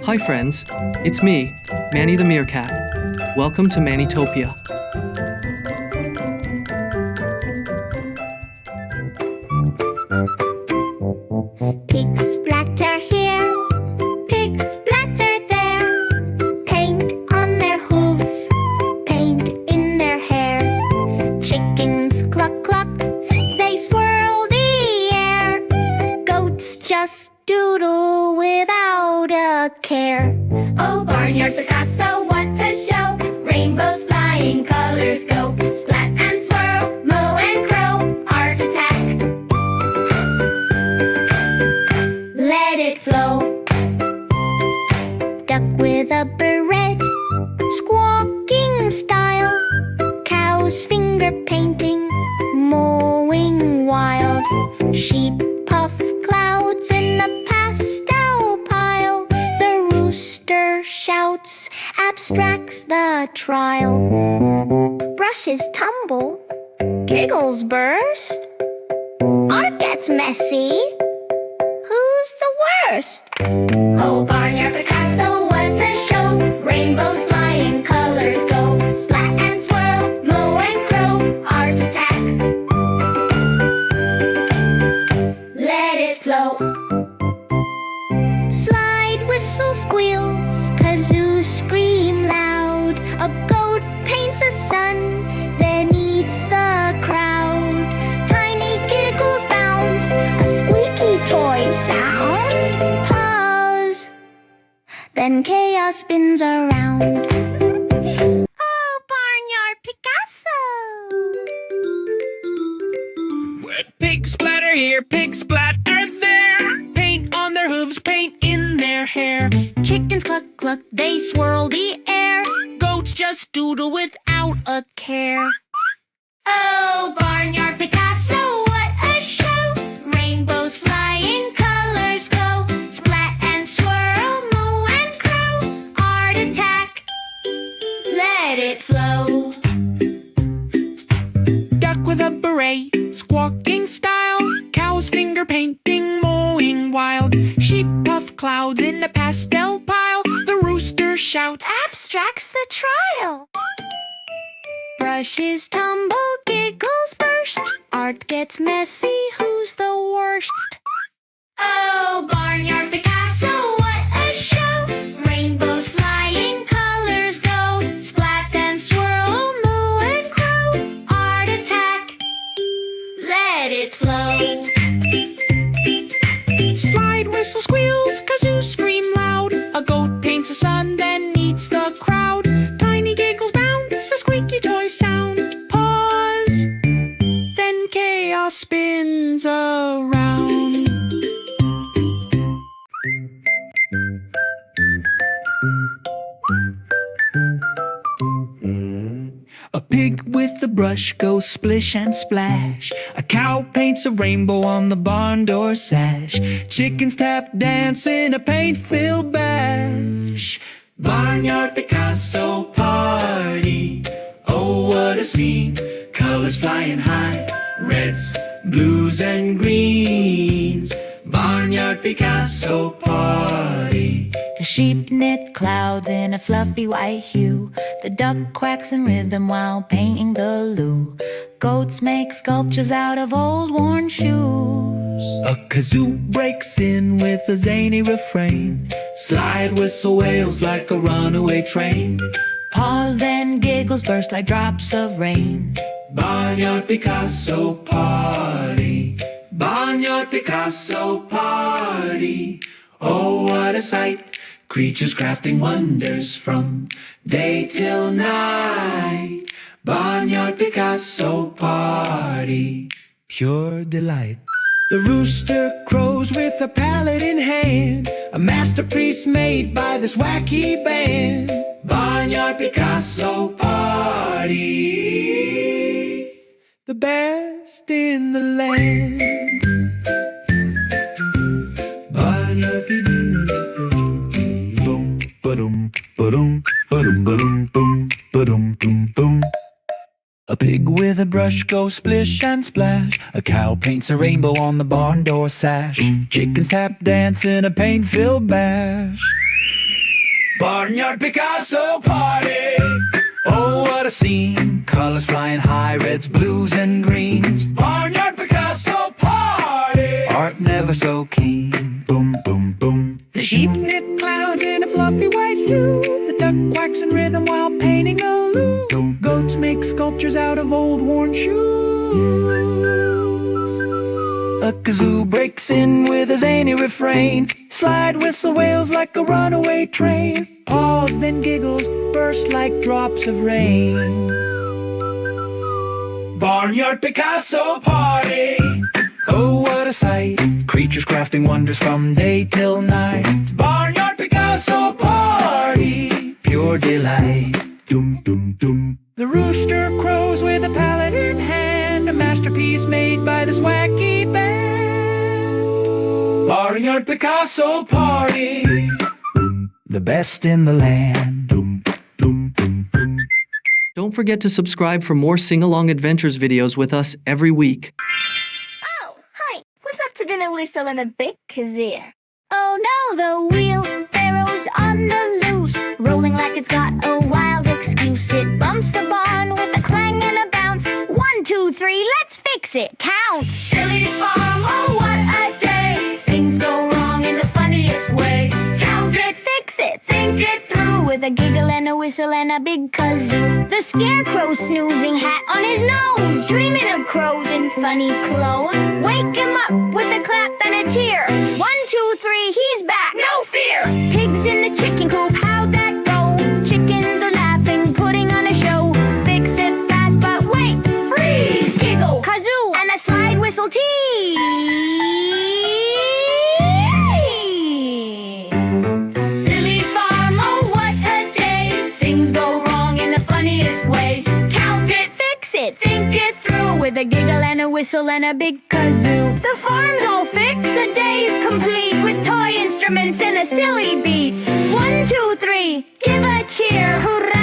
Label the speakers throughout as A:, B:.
A: Hi friends, it's me, Manny the Meerkat. Welcome to Mannytopia.
B: Pigs splatter here, pigs splatter there. Paint on their hooves, paint in their hair. Chickens cluck cluck, they swirl the air. Goats just doodle without a care. Oh, Barnyard Picasso, what a show! Rainbows flying, colors go. Splat and swirl, moo and crow, art attack. Let it flow. Duck with a beret, squawking style. Cows finger painting, mowing wild. Sheep puff clouds in a pastel pile. The rooster shouts, abstracts the trial. Brushes tumble, giggles burst. Art gets messy. Who's the worst? Oh, Barnyard Picasso, what a show! Rainbows flying, colors go. Splat and swirl, moo and crow, art attack. Let it flow. Slide whistle squeals, kazoos scream loud. A goat paints a sun, then eats the crowd. Tiny giggles bounce, a squeaky toy sound. Pause, then chaos spins around. Oh, Barnyard Picasso!
C: Pig splatter here, pig splatter there. Paint on their hooves, paint in their hair.
B: Chickens cluck cluck, they swirl the air.
C: Goats just doodle without a care.
B: Oh, Barnyard Picasso, what a show! Rainbows flying, colors go. Splat and swirl, moo and crow, art attack. Let it flow.
C: Duck with a beret, squawking style. Cows finger painting, mowing wild. Sheep puff clouds in a pastel pile. The rooster shouts,
B: Abstracts the trial. Brushes tumble, giggles burst. Art gets messy, who's the worst? Oh, Barnyard Picasso, what a show! Rainbows flying, colors go. Splat and swirl, moo and crow, art attack. Let it flow.
C: slide whistle squeals, kazoo scream loud. A goat paints a sun, then eats the crowd. Tiny giggles bounce, a squeaky toy sound. Pause, then chaos spins around. A pig with a brush goes splish and splash. A cow paints a rainbow on the barn door sash. Chickens tap dance in a paint-filled bash. Barnyard Picasso Party. Oh, what a scene. Colors flying high. Reds, blues, and greens. Barnyard Picasso Party.
D: The sheep knit clouds in a fluffy white hue. The duck quacks in rhythm while painting the loo. Goats make sculptures out of old worn shoes.
C: A kazoo breaks in with a zany refrain. Slide whistle wails like a runaway train.
D: Pause, then giggles burst like drops of rain.
C: Barnyard Picasso Party. Barnyard Picasso Party. Oh, what a sight. Creatures crafting wonders from day till night. Barnyard Picasso Party. Pure delight. The rooster crows with a palette in hand. A masterpiece made by this wacky band. Barnyard Picasso Party. The best in the land. Barnyard A pig with a brush goes splish and splash. A cow paints a rainbow on the barn door sash. Chickens tap dance in a paint-filled bash. Barnyard Picasso Party. Oh, what a scene. Colors flying high, reds, blues, and greens. Barnyard Picasso Party. Art never so keen. Boom, boom, boom.
E: The sheep knit clouds in a fluffy white hue. The duck quacks in rhythm while painting a loo. Goats make sculptures out of old worn shoes.
C: A kazoo breaks in with a zany refrain. Slide whistle wails like a runaway train.
E: Pause, then giggles, burst like drops of rain.
C: Barnyard Picasso Party. Oh, what a sight. Creatures crafting wonders from day till night. Barnyard Picasso Party. Pure delight. Dum, dum, dum.
E: The rooster crows with a palette in hand, a masterpiece made by this wacky band.
C: Barnyard Picasso Party. The best in the land. Dum, dum, dum, dum.
A: Don't forget to subscribe for more sing-along adventures videos with us every week.
B: Oh, hi. What's up to gonna whistle in a big kazoo? Oh no, the wheelbarrow's on the loose, rolling like it's got a wild excuse. It bumps the barn with a clang and a bounce. 1, 2, 3, let's fix it. Count. Silly farm, oh what a day. Things go wrong in the funniest way. Count it, fix it, think it through, with a giggle and a whistle and a big kazoo. The scarecrow snoozing, hat on his nose, dreaming of crows in funny clothes. Wake him up with a clap and a cheer. 1, 2, 3, he's back, no fear. Pigs in the chicken coop, how'd that go? Chickens are laughing, putting on a show. Fix it fast, but wait, freeze, giggle, kazoo, and a slide whistle tee. Silly farm, oh what a day. Things go wrong in the funniest way. Count it, fix it, think it through, with a giggle and a whistle and a big kazoo. The farm's all fixed, the day's complete, with toy instruments and a silly beat. 1, 2, 3, give a cheer, hooray!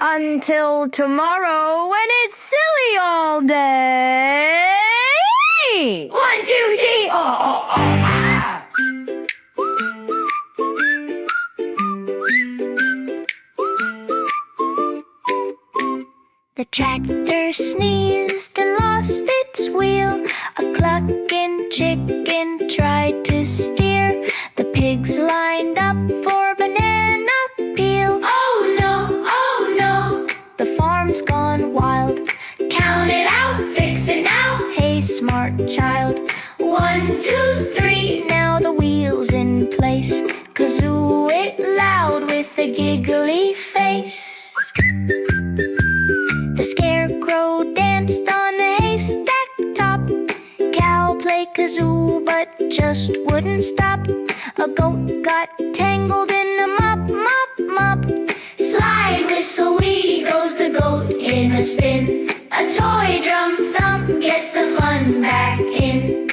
B: Until tomorrow, when it's silly all day. 1, 2, 3, oh, oh, oh, ah! The tractor sneezed and lost its wheel. A clucking chicken tried to steer. The pigs lined up for banana peel. Oh no, the farm's gone wild. Count it out, fix it now. Hey, smart child. 1, 2, 3, now the wheel's in place. Kazoo it loud with a giggly face. The scarecrow danced on a haystack top. Cow played kazoo but just wouldn't stop. A goat got tangled in a mop. Slide whistle wee goes the goat in a spin. A toy drum thump gets the fun back in.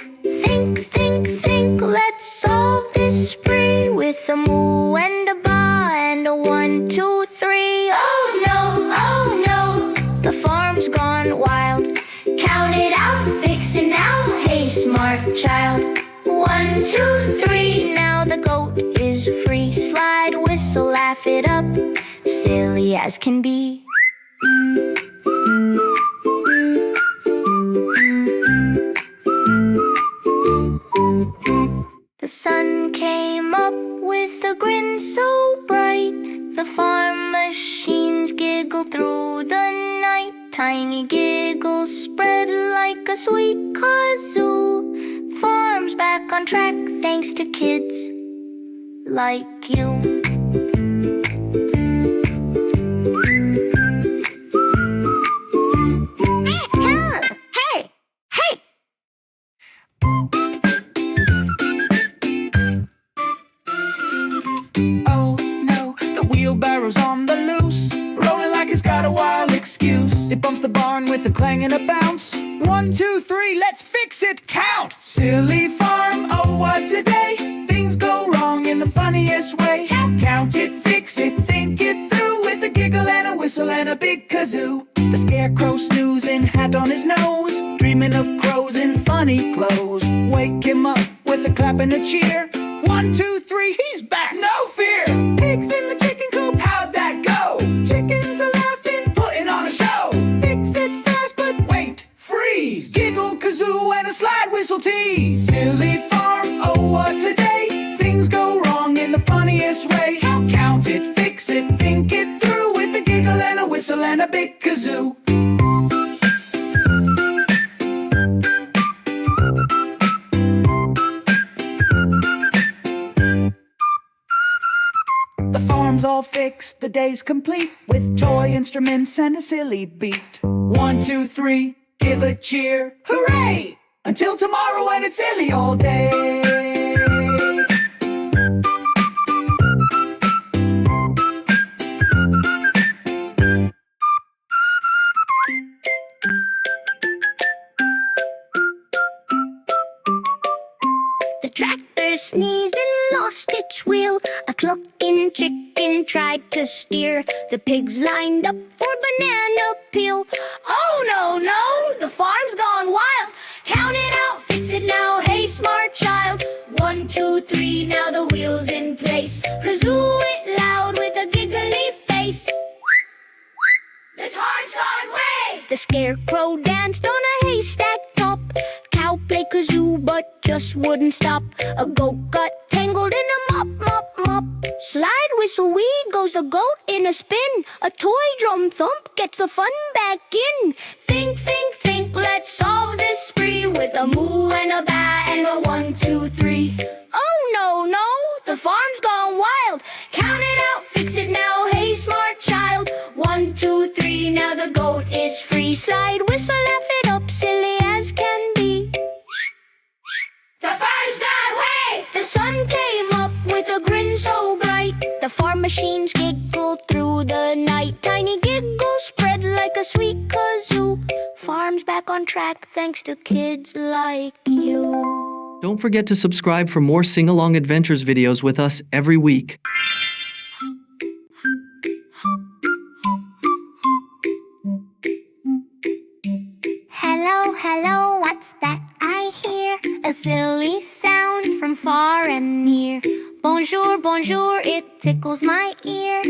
B: Think, let's solve this spree, with a moo and a ba and a 1, 2, 3. Oh no, the farm's gone wild. Count it out, fix it now. Hey, smart child. 1, 2, 3, now the goat is free. Slide whistle, laugh it up, silly as can be. The sun came up with a grin so bright. The farm machines giggled through the night. Tiny giggles spread like a sweet kazoo. Farm's back on track thanks to kids like you. Hey!
C: Oh no, the wheelbarrow's on the loose, rolling like it's got a wild excuse. It bumps the barn with a clang and a bounce. 1, 2, 3, let's fix it, count! Silly farm, oh what a day. Things go wrong in the funniest way. Count it, fix it, think it through, with a giggle and a whistle and a big kazoo. The scarecrow snoozing, hat on his nose, dreaming of crows in funny clothes. Wake him up with a clap clapping a cheer. 1, 2, 3, he's back, no fear. Pigs in the chicken coop, how'd that go? Chickens are laughing, putting on a show. Fix it fast, but wait, freeze. Giggle, kazoo, and a slide whistle tease. Silly farm, oh what a day. Things go wrong in the funniest way. Count it, fix it, think it through, with a giggle and a whistle and a big kazoo. The farm's all fixed, the day's complete, with toy instruments and a silly beat. 1, 2, 3, give a cheer, hooray! Until tomorrow when it's silly all day.
B: The tractor sneezed and lost its wheel. A clucking chicken tried to steer. The pigs lined up for banana peel. Oh no, no, the farm's gone wild. Count it out, fix it now, hey smart child. 1, 2, 3, now the wheel's in place. Kazoo it loud with a giggly face. The time's gone way! The scarecrow danced on a haystack top. Cow played kazoo but just wouldn't stop. A goat got tangled in a mop, mop, mop. Slide whistle wee goes the goat in a spin. A toy drum thump gets the fun back in. Think, think, think, let's solve this spree with a moo and a ba and a 1, 2, 3. Oh no, no, the farm's gone wild. Count it out, fix it now, hey smart child. 1, 2, 3, now the goat is free. Slide whistle, laugh it up, silly as can be. The farm's gone way! The sun came up with a grin so bright. The farm machines giggled through the night. Tiny giggles spread like a sweet kazoo. Farm's back on track thanks to kids like you.
A: Don't forget to subscribe for more sing-along adventures videos with us every week.
B: Hello, hello, what's that I hear? A silly sound from far and near. Bonjour, bonjour, it tickles my ear.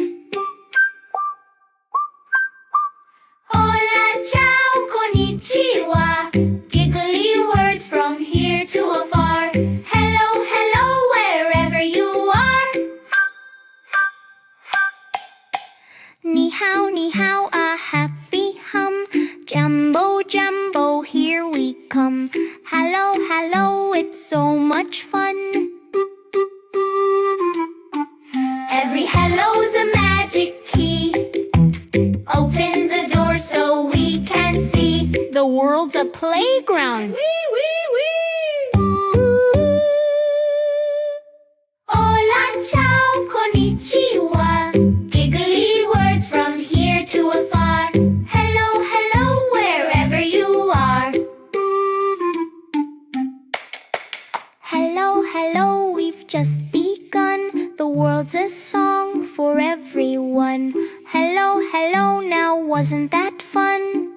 B: Hola, ciao, konnichiwa. Giggly words from here to afar. Hello, hello, wherever you are. Ni hao, a happy hum. Jumbo, jumbo, here we come. Hello, hello, it's so much fun. Every hello's a magic key. Opens a door so we can see. The world's a playground. Wee, wee, wee. Hola, ciao, konnichiwa. Giggly words from here to afar. Hello, hello, wherever you are. Hello, hello, we've just begun. The world's a song for everyone. Hello, hello, now wasn't that fun?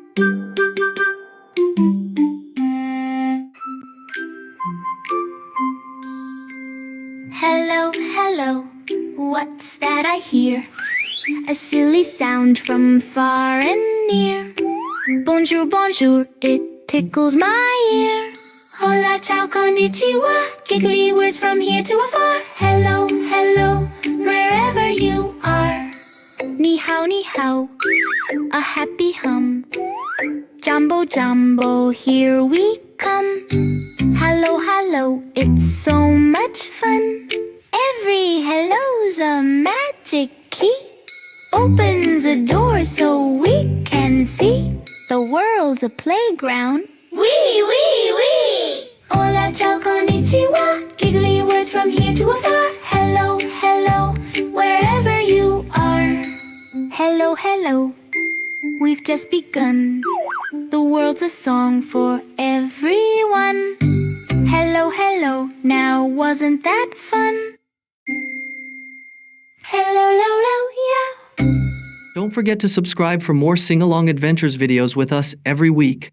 B: Hello, hello, what's that I hear? A silly sound from far and near. Bonjour, bonjour, it tickles my ear. Hola, ciao, konnichiwa. Giggly words from here to afar. Hello, hello, wherever you are. Ni hao, a happy hum. Jumbo, jumbo, here we come. Hello, hello, it's so much fun. Every hello's a magic key. Opens a door so we can see. The world's a playground. Wee, wee, wee! Hola, ciao, konnichiwa. Giggly words from here to afar. Hello, hello, wherever you are. Hello, hello, we've just begun. The world's a song for everyone. Hello, hello, now wasn't that fun? Hello, lo, lo, yeah.
A: Don't forget to subscribe for more sing-along adventures videos with us every week.